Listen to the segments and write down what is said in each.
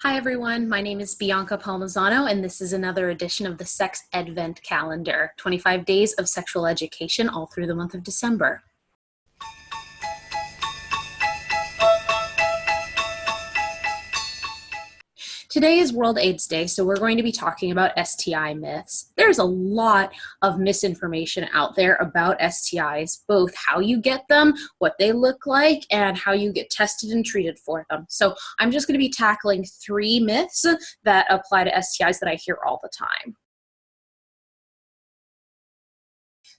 Hi everyone, my name is Bianca Palmisano and this is another edition of the Sex Edvent Calendar, 25 days of sexual education all through the month of December. Today is World AIDS Day, so we're going to be talking about STI myths. There's a lot of misinformation out there about STIs, both how you get them, what they look like, and how you get tested and treated for them. So I'm just going to be tackling 3 myths that apply to STIs that I hear all the time.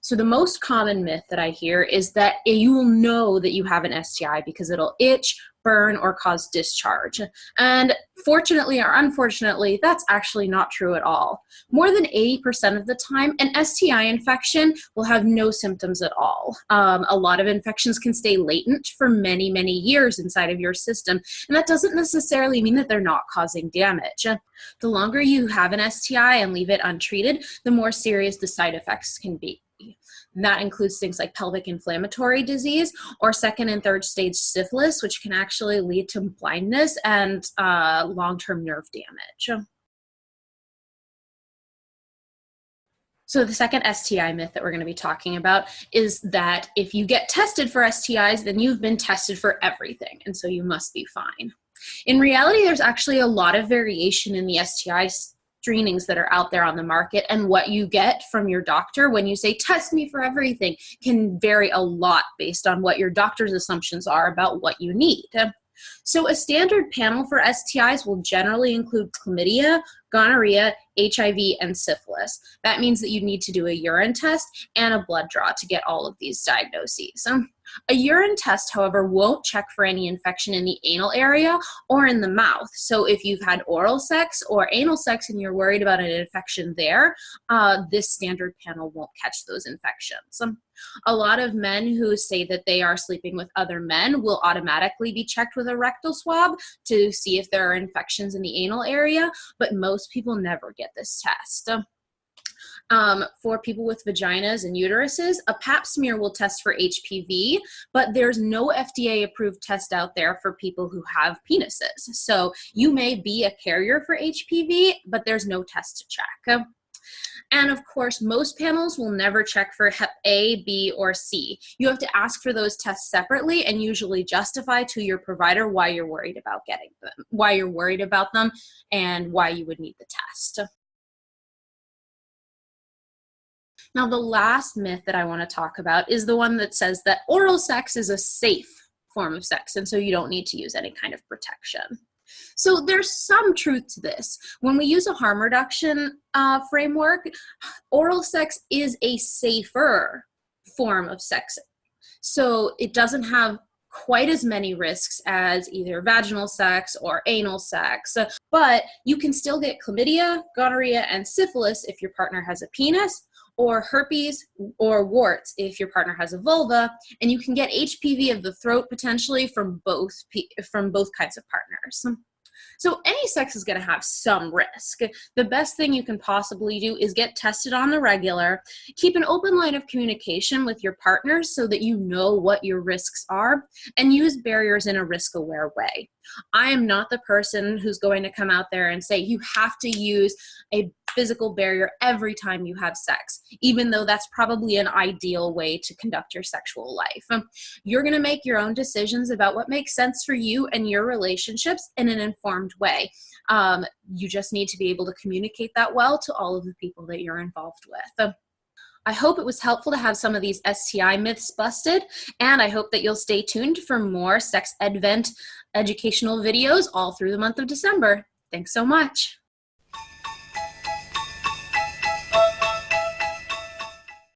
So the most common myth that I hear is that you will know that you have an STI because it'll itch, burn, or cause discharge. And fortunately or unfortunately, that's actually not true at all. More than 80% of the time, an STI infection will have no symptoms at all. A lot of infections can stay latent for many, many years inside of your system, and that doesn't necessarily mean that they're not causing damage. The longer you have an STI and leave it untreated, the more serious the side effects can be. And that includes things like pelvic inflammatory disease or second and third stage syphilis, which can actually lead to blindness and long-term nerve damage. So the second STI myth that we're going to be talking about is that if you get tested for STIs, then you've been tested for everything, and so you must be fine. In reality, there's actually a lot of variation in the STI screenings that are out there on the market, and what you get from your doctor when you say test me for everything can vary a lot based on what your doctor's assumptions are about what you need. So a standard panel for STIs will generally include chlamydia, gonorrhea, HIV, and syphilis. That means that you need to do a urine test and a blood draw to get all of these diagnoses. A urine test, however, won't check for any infection in the anal area or in the mouth. So if you've had oral sex or anal sex and you're worried about an infection there, this standard panel won't catch those infections. A lot of men who say that they are sleeping with other men will automatically be checked with a rectal swab to see if there are infections in the anal area, but most people never get this test. For people with vaginas and uteruses, a pap smear will test for HPV, but there's no FDA-approved test out there for people who have penises. So you may be a carrier for HPV, but there's no test to check. And of course, most panels will never check for Hep A, B, or C. You have to ask for those tests separately and usually justify to your provider why you're worried about getting them, why you're worried about them, and why you would need the test. Now, the last myth that I want to talk about is the one that says that oral sex is a safe form of sex, and so you don't need to use any kind of protection. So there's some truth to this. When we use a harm reduction framework, oral sex is a safer form of sex. So it doesn't have quite as many risks as either vaginal sex or anal sex, but you can still get chlamydia, gonorrhea, and syphilis if your partner has a penis, or herpes or warts if your partner has a vulva, and you can get HPV of the throat potentially from both kinds of partners. So any sex is going to have some risk. The best thing you can possibly do is get tested on the regular, keep an open line of communication with your partners so that you know what your risks are, and use barriers in a risk-aware way. I am not the person who's going to come out there and say you have to use a physical barrier every time you have sex, even though that's probably an ideal way to conduct your sexual life. You're going to make your own decisions about what makes sense for you and your relationships in an informed way. You just need to be able to communicate that well to all of the people that you're involved with. I hope it was helpful to have some of these STI myths busted, and I hope that you'll stay tuned for more Sex Edvent educational videos all through the month of December. Thanks so much.